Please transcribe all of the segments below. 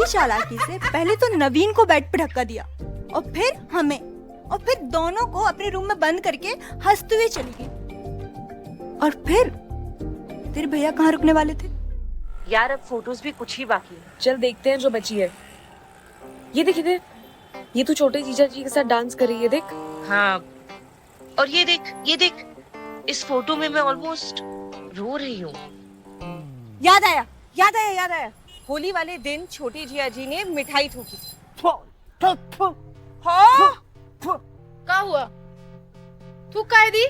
बड़ी चालाकी से पहले तो नवीन को बेड पे धक्का दिया और फिर हमें, और फिर दोनों को अपने रूम में बंद करके हंसते हुए चली गई। और फिर तेरे भैया कहाँ रुकने वाले थे? यार अब फोटोज भी कुछ ही बाकी है। चल देखते हैं जो बची है। ये देख इधर, ये तू छोटे जीजा जी के साथ डांस कर रही है, देख। हाँ, और ये देख, इस फोटो में मैं ऑलमोस्ट रो रही हूँ। याद आया। होली वाले दिन छोटी जिया जी ने मिठाई थूकी थी। हाँ? क्या हुआ? तू काय दी?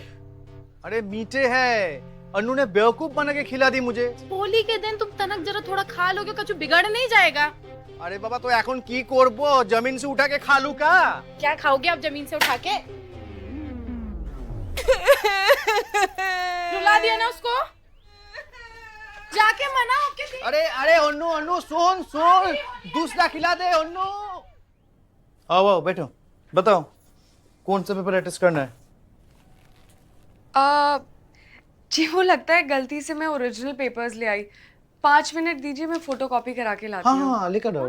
अरे मीठे है, अनु ने बेवकूफ बना के खिला दी मुझे। होली के दिन तुम तनक जरा थोड़ा खा लोगे, कुछ बिगड़ नहीं जाएगा। अरे बाबा तो এখন কি করব, जमीन से उठा के खा लूं का? क्या खाओगे आप जमीन से उठा के? रुला दिया ना उसको? जाके मनाओ के दिन। अरे अनु सुन दूसरा खिला दे अनु। आओ बैठो, बताओ कौन सा पेपर अटेस्ट करना है? जी वो लगता है गलती से मैं ओरिजिनल पेपर्स ले आई। 5 मिनट दीजिए, मैं फोटोकॉपी करा के लाती हूँ। हाँ लेकर आओ।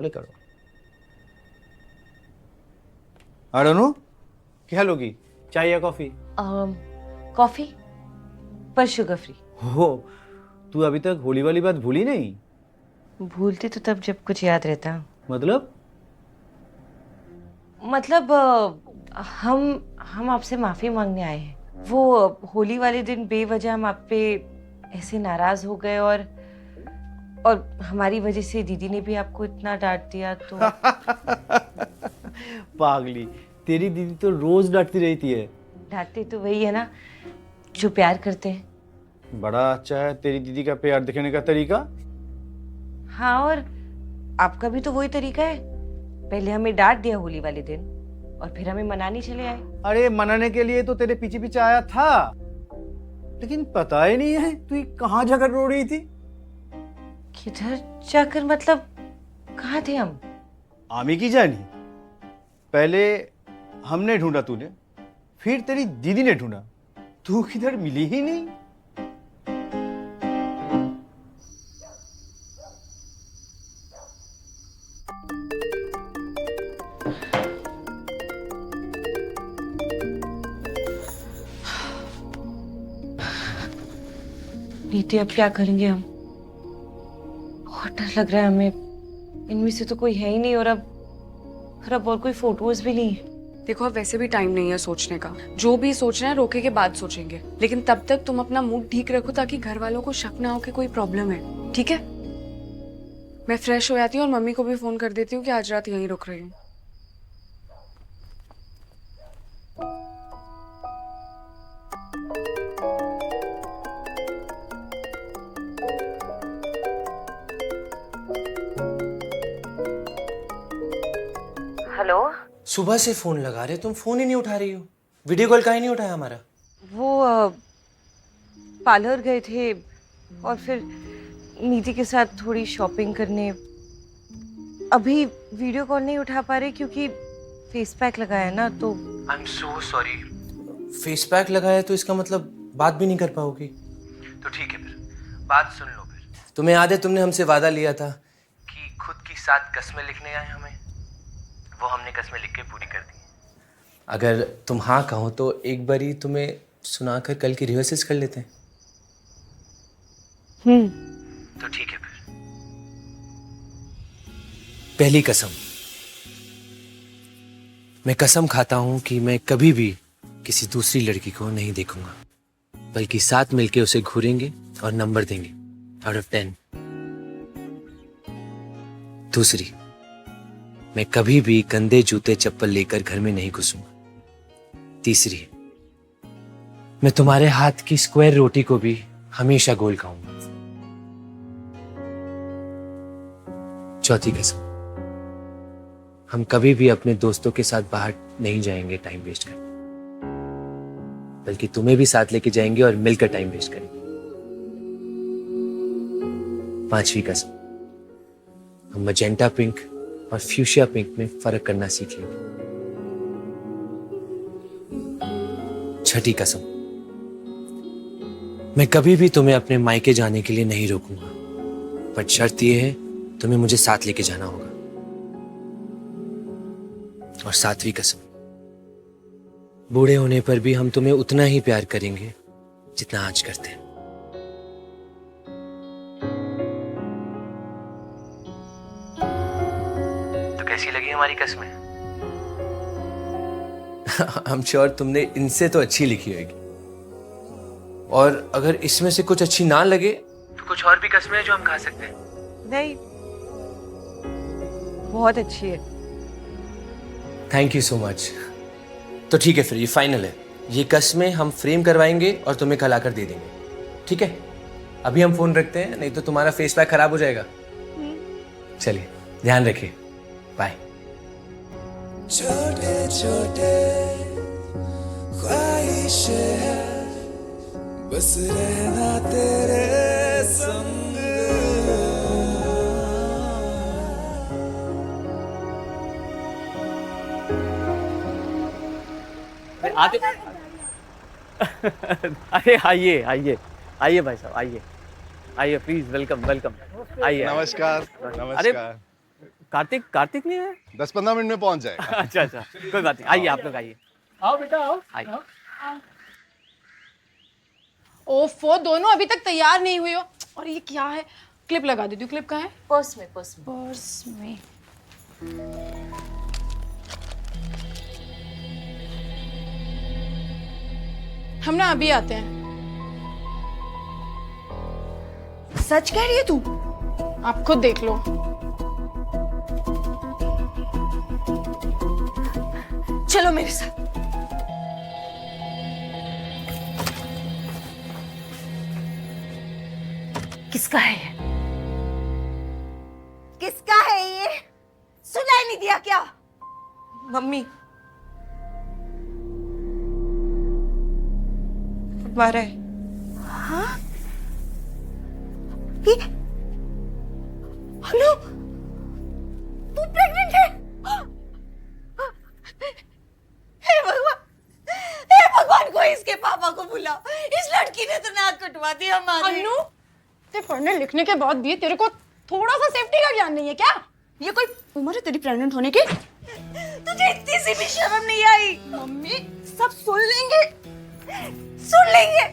और अनु क्या लोगी, चाय या कॉफी? कॉफी पर शुगर फ्री। हो, तू अभी तक होली वाली बात भूली नहीं? भूलती तो तब जब कुछ याद रहता। मतलब हम आपसे माफी मांगने आए हैं। वो होली वाले दिन बेवजह हम आप पे ऐसे नाराज हो गए और हमारी वजह से दीदी ने भी आपको इतना डांट दिया तो। पागली, तेरी दीदी तो रोज डांटती रहती है। डांटते तो वही है ना जो प्यार करते हैं। बड़ा अच्छा है तेरी दीदी का प्यार दिखाने का तरीका। हाँ, और आपका भी तो वही तरीका है। पहले हमें डांट दिया होली वाले दिन और फिर हमें मनाने चले आए। अरे मनाने के लिए तो तेरे पीछे पीछे आया था, लेकिन पता ही नहीं है तू कहाँ जाकर रो रही थी। किधर जाकर मतलब कहाँ थे हम? आमी की जानी, पहले हमने ढूंढा तूने, फिर तेरी दीदी ने ढूंढा, तू किधर मिली ही नहीं। नीति अब क्या करेंगे हम? बहुत डर लग रहा है हमें। इनमें से तो कोई है ही नहीं और अब और कोई फोटोज भी नहीं है। देखो अब वैसे भी टाइम नहीं है सोचने का। जो भी सोचना है रोके के बाद सोचेंगे, लेकिन तब तक तुम अपना मूड ठीक रखो ताकि घर वालों को शक ना हो कि कोई प्रॉब्लम है, ठीक है? मैं फ्रेश हो जाती हूँ और मम्मी को भी फोन कर देती हूँ कि आज रात यहीं रुक रही हूँ। हेलो, सुबह से फोन लगा रहे, तुम फोन ही नहीं उठा रही हो। वीडियो कॉल काहे नहीं उठाया हमारा? वो पार्लर गए थे और फिर नीति के साथ थोड़ी शॉपिंग करने। अभी वीडियो कॉल नहीं उठा पा रहे क्योंकि फेस पैक लगाया ना तो। I am so sorry. Face pack लगाया तो इसका मतलब बात भी नहीं कर पाओगी? तो ठीक है, फिर बात सुन लो। फिर तुम्हें याद है तुमने हमसे वादा लिया था कि खुद की 7 कस्में लिखने आए हमें? वो हमने कस्में लिख के पूरी कर दी। अगर तुम हाँ कहो तो एक बारी तुम्हें सुनाकर कल की रिहर्सल्स कर लेते हैं। तो ठीक है फिर। पहली कसम, मैं कसम खाता हूं कि मैं कभी भी किसी दूसरी लड़की को नहीं देखूंगा, बल्कि साथ मिलके उसे घूरेंगे और नंबर देंगे आउट ऑफ 10। दूसरी, मैं कभी भी गंदे जूते चप्पल लेकर घर में नहीं घुसूंगा। तीसरी, मैं तुम्हारे हाथ की स्क्वायर रोटी को भी हमेशा गोल खाऊंगा। चौथी कसम, हम कभी भी अपने दोस्तों के साथ बाहर नहीं जाएंगे टाइम वेस्ट कर, बल्कि तुम्हें भी साथ लेके जाएंगे और मिलकर टाइम वेस्ट करेंगे। पांचवी कसम, हम मजेंटा पिंक और फ्यूशिया पिंक में फर्क करना सीख लेंगे। छठी कसम, मैं कभी भी तुम्हें अपने मायके जाने के लिए नहीं रोकूंगा, पर शर्त यह है तुम्हें मुझे साथ लेके जाना होगा। और 7वीं कसम, बूढ़े होने पर भी हम तुम्हें उतना ही प्यार करेंगे जितना आज करते हैं। तो कैसी लगी हमारी कस्में? आई एम श्योर तुमने इनसे तो अच्छी लिखी होगी, और अगर इसमें से कुछ अच्छी ना लगे तो कुछ और भी कस्में हैं जो हम खा सकते हैं। नहीं, बहुत अच्छी है। Thank you so much. तो ठीक है, फिर ये फाइनल है। ये कस्में हम फ्रेम करवाएंगे और तुम्हें कल आकर दे देंगे, ठीक है? अभी हम फोन रखते हैं, नहीं तो तुम्हारा फेस पैक खराब हो जाएगा। चलिए, ध्यान रखिए, बाय। छोटे छोटे ख्वाहिशें हैं, बस रहना तेरे संग। आते अरे आइए आइए आइए भाई साहब, आइए आइए, प्लीज, वेलकम वेलकम, आइए। नमस्कार। अरे नमस्कार। कार्तिक नहीं है? 10-15 मिनट में पहुंच जाएगा। अच्छा अच्छा, कोई बात नहीं, आइए आप लोग आइए। आओ बेटा आओ। आइए। ओफो, दोनों अभी तक तैयार नहीं हुई हो। और ये क्या है? क्लिप लगा देती हूँ। क्लिप कहाँ है? पर्स में, पर्स में। पर्स में। हम ना अभी आते हैं। सच कह रही है तू? आप खुद देख लो। चलो मेरे साथ। किसका है ये? किसका है ये? सुनाई नहीं दिया क्या? मम्मी, हमारा है। हाँ? ये हेलो, तू प्रेग्नेंट है? हे भगवान, हे भगवान, कोई इसके पापा को बुलाओ। इस लड़की ने तो नाक कटवा दी हमारी। अन्नू, ते पढ़ने लिखने के बाद भी तेरे को थोड़ा सा सेफ्टी का ज्ञान नहीं है क्या? ये कोई उम्र है तेरी प्रेग्नेंट होने की? तुझे इतनी सी भी शर्म नहीं आई? मम्मी, सब सुन लेंगे, सुन लेंगे।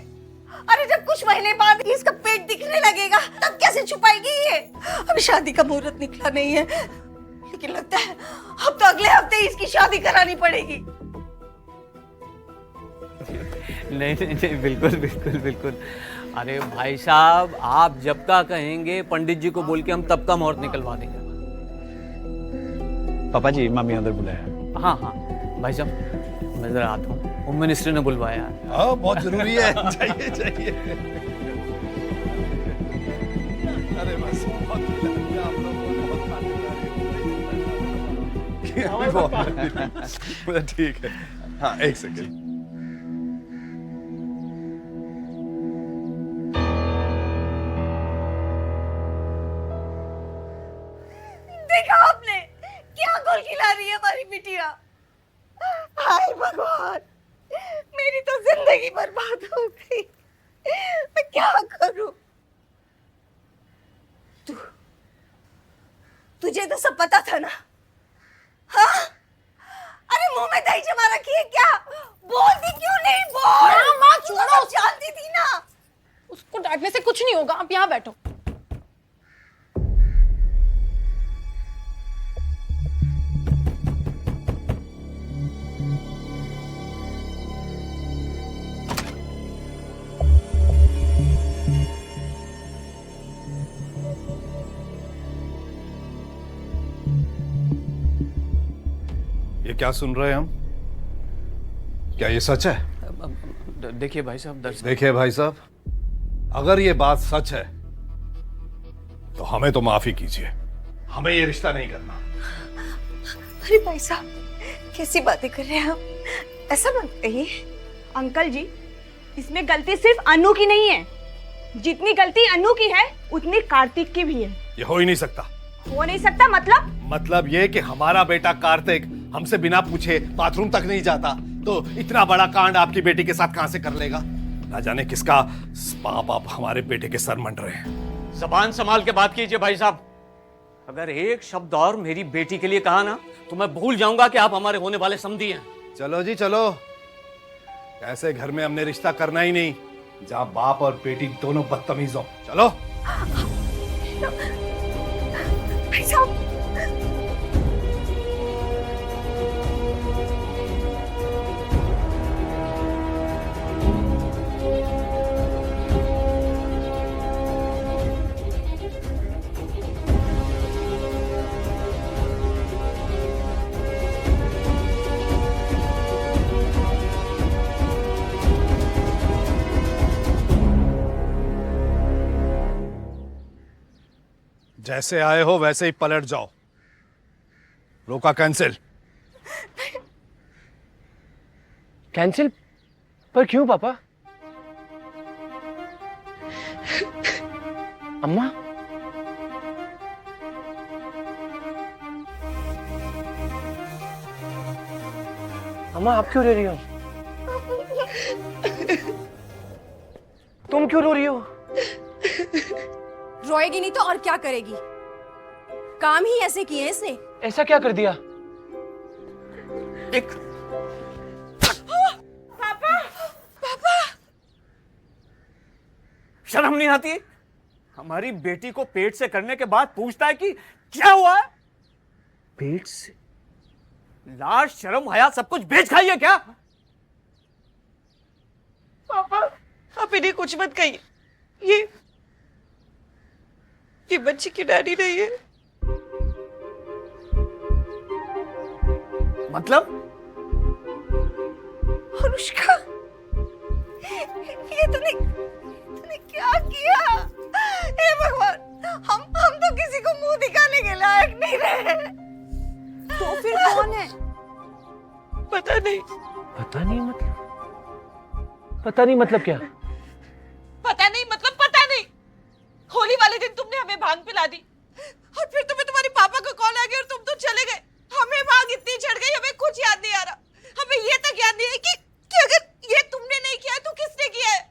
अरे जब कुछ महीने बाद इसका पेट दिखने लगेगा तब कैसे छुपाएगी ये? अभी शादी का मुहूर्त निकला नहीं है, लेकिन लगता है अब तो अगले हफ्ते इसकी शादी करानी पड़ेगी। नहीं नहीं नहीं, बिल्कुल बिल्कुल बिल्कुल। अरे भाई साहब, आप जब का कहेंगे पंडित जी को बोल के हम तब का मुहूर्त निकलवा देंगे। पापा जी, मम्मी अंदर बुलाया। हाँ हाँ भाई साहब, मैं जरा आता हूँ। होम मिनिस्टर ने बुलवाया है। हाँ, बहुत जरूरी है। जाइए जाइए। अरे बस, बहुत आप लोग बहुत ठीक है। हाँ, एक सेकेंड। देखा आपने क्या गोल खिला रही है हमारी बिटिया? हाय भगवान, मेरी तो जिंदगी बर्बाद हो गई। मैं क्या करूं? तुझे तो सब पता था ना? हाँ? अरे मुंह में दही जमा रखी है क्या? बोलती क्यों नहीं? बोल। माँ, छोड़ो। जानती थी ना। उसको डांटने से कुछ नहीं होगा, आप यहाँ बैठो। ये क्या सुन रहे हैं हम? क्या ये सच है? देखिए भाई साहब, दर्शक। देखिए भाई साहब, अगर ये बात सच है तो हमें तो माफी कीजिए, हमें ये रिश्ता नहीं करना। अरे भाई साहब, कैसी बातें कर रहे हैं आप? ऐसा मत कहिए। अंकल जी, इसमें गलती सिर्फ अनु की नहीं है। जितनी गलती अनु की है उतनी कार्तिक की भी है। ये हो ही नहीं सकता। हो नहीं सकता मतलब ये कि हमारा बेटा कार्तिक हमसे बिना पूछे बाथरूम तक नहीं जाता, तो इतना बड़ा कांड आपकी बेटी के साथ कहां से कर लेगा? ना जाने किसका पाप आप हमारे बेटे के सर मंड रहे हैं। जबान संभाल के बात कीजिए भाई साहब। अगर एक शब्द और मेरी बेटी के लिए कहा ना तो मैं भूल जाऊंगा कि आप हमारे होने वाले समधी हैं। चलो जी चलो, ऐसे घर में हमने रिश्ता करना ही नहीं जहां बाप और बेटी दोनों बदतमीज हो। चलो। भाई साहब, जैसे आए हो वैसे ही पलट जाओ। रोका कैंसिल। कैंसिल? पर क्यों पापा? अम्मा? अम्मा आप क्यों रो रही हो? तुम क्यों रो रही हो? रोएगी नहीं तो और क्या करेगी? काम ही ऐसे किए इसने। ऐसा क्या कर दिया? एक शर्म नहीं आती? हमारी बेटी को पेट से करने के बाद पूछता है कि क्या हुआ है? पेट से? लाज शर्म हया सब कुछ बेच खाई है क्या? पापा आप इन्हें कुछ मत कहिए। ये बच्ची की डैडी नहीं है। मतलब? अनुष्का, ये तूने क्या किया? हे भगवान, हम तो किसी को मुंह दिखाने के लायक नहीं रहे। तो फिर कौन है? पता नहीं। पता नहीं मतलब? पता नहीं मतलब क्या? पता नहीं मतलब पता नहीं। होली वाले दिन तुमने हमें भांग पिला दी और फिर तुम्हें तुम्हारे पापा का कॉल आ गया और तुम तो चले गए। हमें भांग इतनी चढ़ गई हमें कुछ याद नहीं आ रहा। हमें ये तक याद नहीं है कि अगर ये तुमने नहीं किया है तो किसने किया है।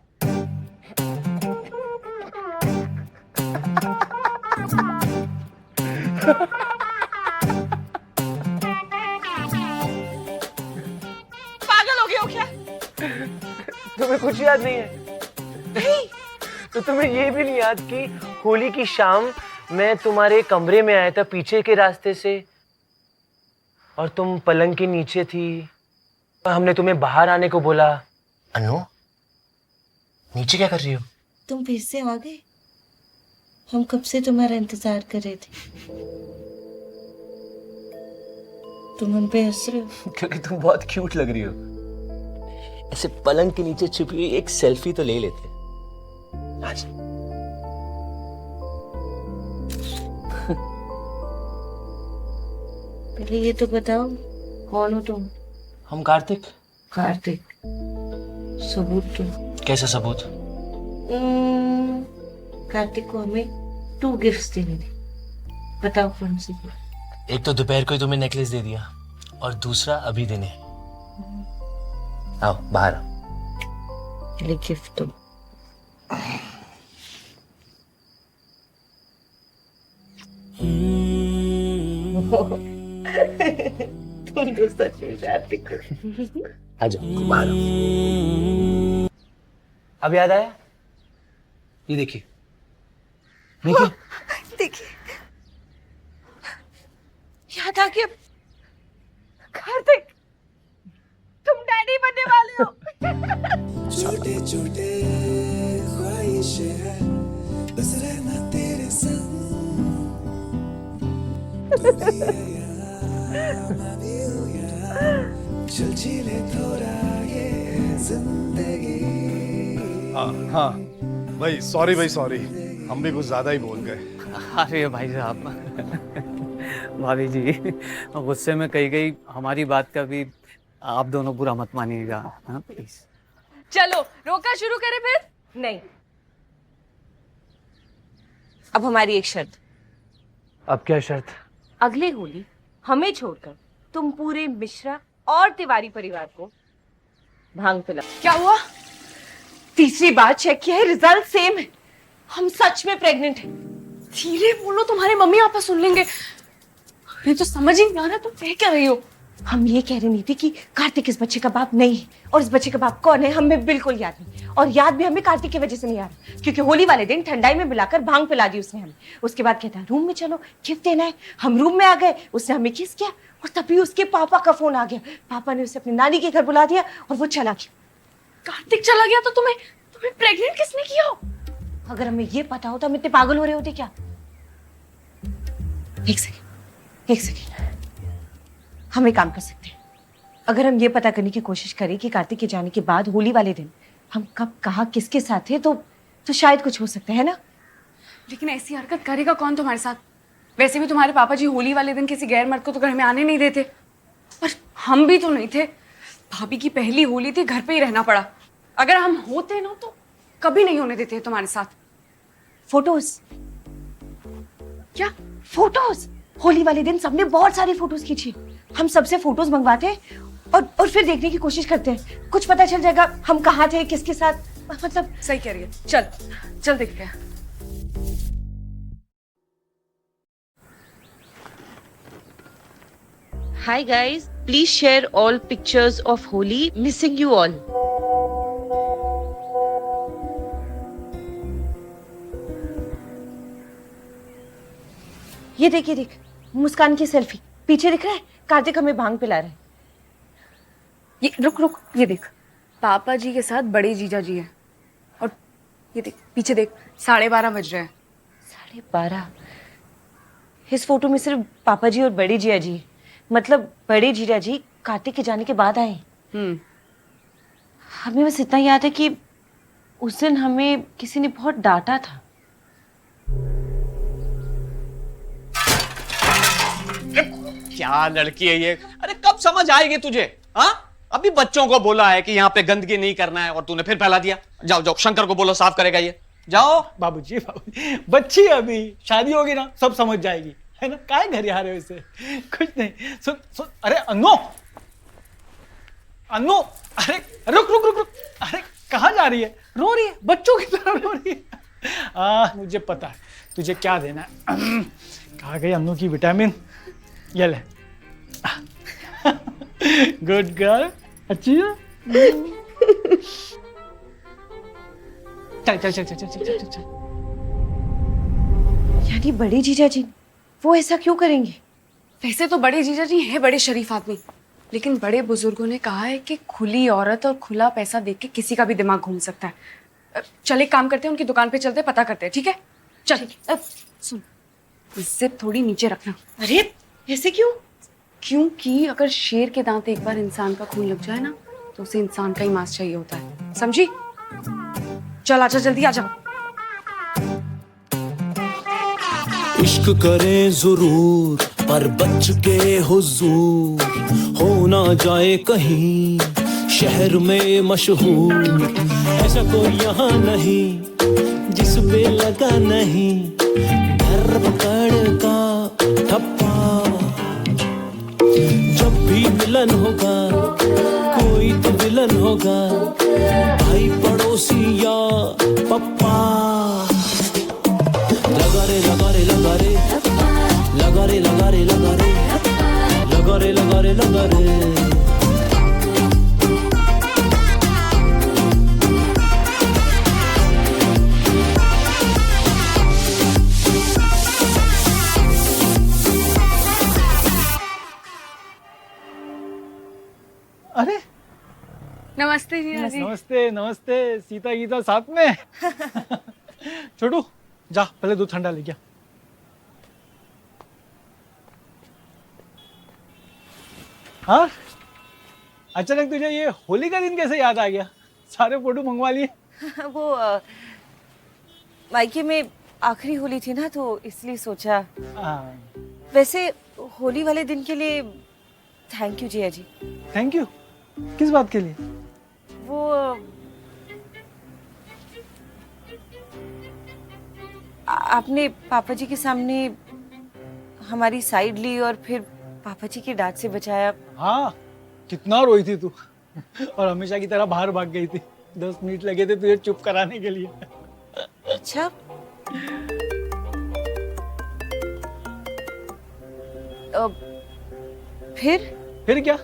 पागल हो गए हो क्या? तुम्हें कुछ याद नहीं है? नहीं। तो तुम्हें ये भी नहीं याद कि होली की शाम मैं तुम्हारे कमरे में आया था पीछे के रास्ते से और तुम पलंग के नीचे थी और हमने तुम्हें बाहर आने को बोला। अनु, नीचे क्या कर रही हो? तुम फिर से आ गए? हम कब से तुम्हारा इंतजार कर रहे थे। तुम उन पे हंस रहे हो? क्योंकि तुम बहुत क्यूट लग रही हो। ऐसे पलंग के नीचे छुपी हुई एक सेल्फी तो ले लेते। आज पहले ये तो बताओ, कौन हो तुम? हम कार्तिक। कार्तिक? सबूत दो। कैसा सबूत? कार्तिक को हमें 2 गिफ्ट्स देने थे, बताओ कौन सी गिफ्ट? एक तो दोपहर को ही तुम्हें नेकलेस दे दिया और दूसरा अभी देने। आओ बाहर आओ। पहले गिफ्ट दो। तुम तो सच में कार्तिक हो। आ जाओ बाहर आओ। अब याद आया? ये देखिए देखिए देखिए, याद आ गया। कार्तिक तुम डैडी बनने वाले हो। छोटे छोटे ख्वाहिशें हैं बस रहना तेरे संग। तू भी है यहाँ, मैं भी हूँ यहाँ, चल जीले थोड़ा ये जिंदगी। हाँ भाई सॉरी भाई सॉरी, हम भी कुछ ज्यादा ही बोल गए। अरे भाई साहब, भाभी जी गुस्से में कही गई हमारी बात का भी आप दोनों बुरा मत मानिएगा। हाँ प्लीज। चलो रोका शुरू करें फिर? नहीं, अब हमारी एक शर्त। अब क्या शर्त? अगले होली हमें छोड़कर तुम पूरे मिश्रा और तिवारी परिवार को भांग पिला। क्या हुआ? तीसरी बार चेक किया है, रिजल्ट सेम है। हम सच में प्रेग्नेंट हैं। धीरे बोलो, तुम्हारे मम्मी पापा सुन लेंगे। अरे तो समझ ही नहीं आ रहा तुम कह क्या रही हो। हम ये कह रही नहीं थी कि कार्तिक इस बच्चे का बाप नहीं है, और इस बच्चे का बाप कौन है हमें बिल्कुल याद नहीं, और याद भी हमें कार्तिक की वजह से नहीं आ रहा, क्योंकि होली वाले दिन ठंडाई में मिलाकर भांग पिला दी उसने हमें। उसके बाद कहता रूम में चलो गिफ्ट देना है, हम रूम में आ गए, उसने हमें किस किया, और तभी उसके पापा का फोन आ गया। पापा ने उसे अपनी नानी के घर बुला दिया और वो चला गया। कार्तिक चला गया तो तुम्हें तुम्हें प्रेग्नेंट किसने किया? अगर हमें ये पता होता हम इतने पागल हो रहे होते क्या? एक सेकेंड, हम एक काम कर सकते हैं। अगर हम ये पता करने की कोशिश करें कि कार्तिक के जाने के बाद होली वाले दिन हम कब कहाँ किसके साथ थे, तो शायद कुछ हो सकता है ना। लेकिन ऐसी हरकत करेगा कौन तुम्हारे साथ? वैसे भी तुम्हारे पापा जी होली वाले दिन किसी गैर मर्द को तो घर में आने नहीं देते, और हम भी तो नहीं थे। भाभी की पहली होली थी, घर पे ही रहना पड़ा। अगर हम होते ना तो कभी नहीं होने देते तुम्हारे साथ। फोटोज? क्या फोटोज? होली वाले दिन सबने बहुत सारी फोटोज खींची, हम सबसे फोटोज मंगवाते हैं और फिर देखने की कोशिश करते हैं, कुछ पता चल जाएगा हम कहाँ थे किसके साथ। मतलब सही कह रही है, चल चल देखते हैं। Hi guys, please share all pictures of Holi. Missing you all. ये देख मुस्कान की सेल्फी, पीछे दिख रहा है कार्तिक हमें भांग पिला रहे हैं। ये रुक, ये देख, पापा जी के साथ बड़े जीजा जी हैं, और ये देख पीछे देख, 12:30 बज रहे हैं। 12:30? इस फोटो में सिर्फ पापा जी और बड़े जिया जी, मतलब बड़े जीजा जी कार्तिक के जाने के बाद आए। हमें बस इतना याद है कि उस दिन हमें किसी ने बहुत डांटा था। क्या लड़की है ये? अरे कब समझ आएगी तुझे? हाँ, अभी बच्चों को बोला है कि यहाँ पे गंदगी नहीं करना है और तूने फिर फैला दिया। जाओ शंकर को बोलो साफ करेगा ये। जाओ। बाबूजी बच्ची अभी शादी होगी ना सब समझ जाएगी, है ना? काय घर आ रहे हो इससे? कुछ नहीं। सुन अरे अन्नो, अरे रुक, अरे कहाँ जा रही है? रो रही है, बच्चों की तरह रो रही है। मुझे पता है तुझे क्या देना है। कहाँ गई अन्नू की विटामिन? ये ले। गुड गर्ल, अच्छी है। चल। यानी बड़े जीजा जी वो ऐसा क्यों करेंगे? वैसे तो बड़े जीजा जी हैं बड़े शरीफ आदमी, लेकिन बड़े बुजुर्गों ने कहा है कि खुली औरत और खुला पैसा देख के किसी का भी दिमाग घूम सकता है। चल एक काम करते हैं, उनकी दुकान पे चलते पता करते हैं, ठीक है? चल। सुन, जिप थोड़ी नीचे रखना। अरे ऐसे क्यों? क्योंकि अगर शेर के दांत एक बार इंसान का खून लग जाए ना तो उसे इंसान का ही मांस चाहिए होता है, समझी? चल आजा, जल्दी आजा। इश्क करें जरूर पर बच के हुजूर, हो ना जाए कहीं शहर में मशहूर। ऐसा कोई यहाँ नहीं जिस पे लगा नहीं घर पकड़ का ठप्पा। जब भी मिलन होगा कोई तो विलन होगा, भाई पड़ोसी या पप्पा। लगा रे लगा रे लगा रे लगा रे लगा रे लगा रे लगा रे लगा रे लगा रे। अरे नमस्ते जी। नमस्ते सीता गीता साथ में। छोटू जा पहले दूध ठंडा ले गया। हाँ, अचानक तुझे ये होली का दिन कैसे याद आ गया? सारे फोटो मंगवा लिए। वो मायके में आखिरी होली थी ना तो इसलिए सोचा। वैसे होली वाले दिन के लिए thank you Jiya ji. Thank you? किस बात के लिए? वो आपने पापा जी के सामने हमारी साइड ली और फिर पापा जी की डांट से बचाया। हाँ, कितना रोई थी तू और हमेशा की तरह बाहर भाग गई थी। 10 मिनट लगे थे तुझे चुप कराने के लिए। अच्छा, फिर फिर क्या?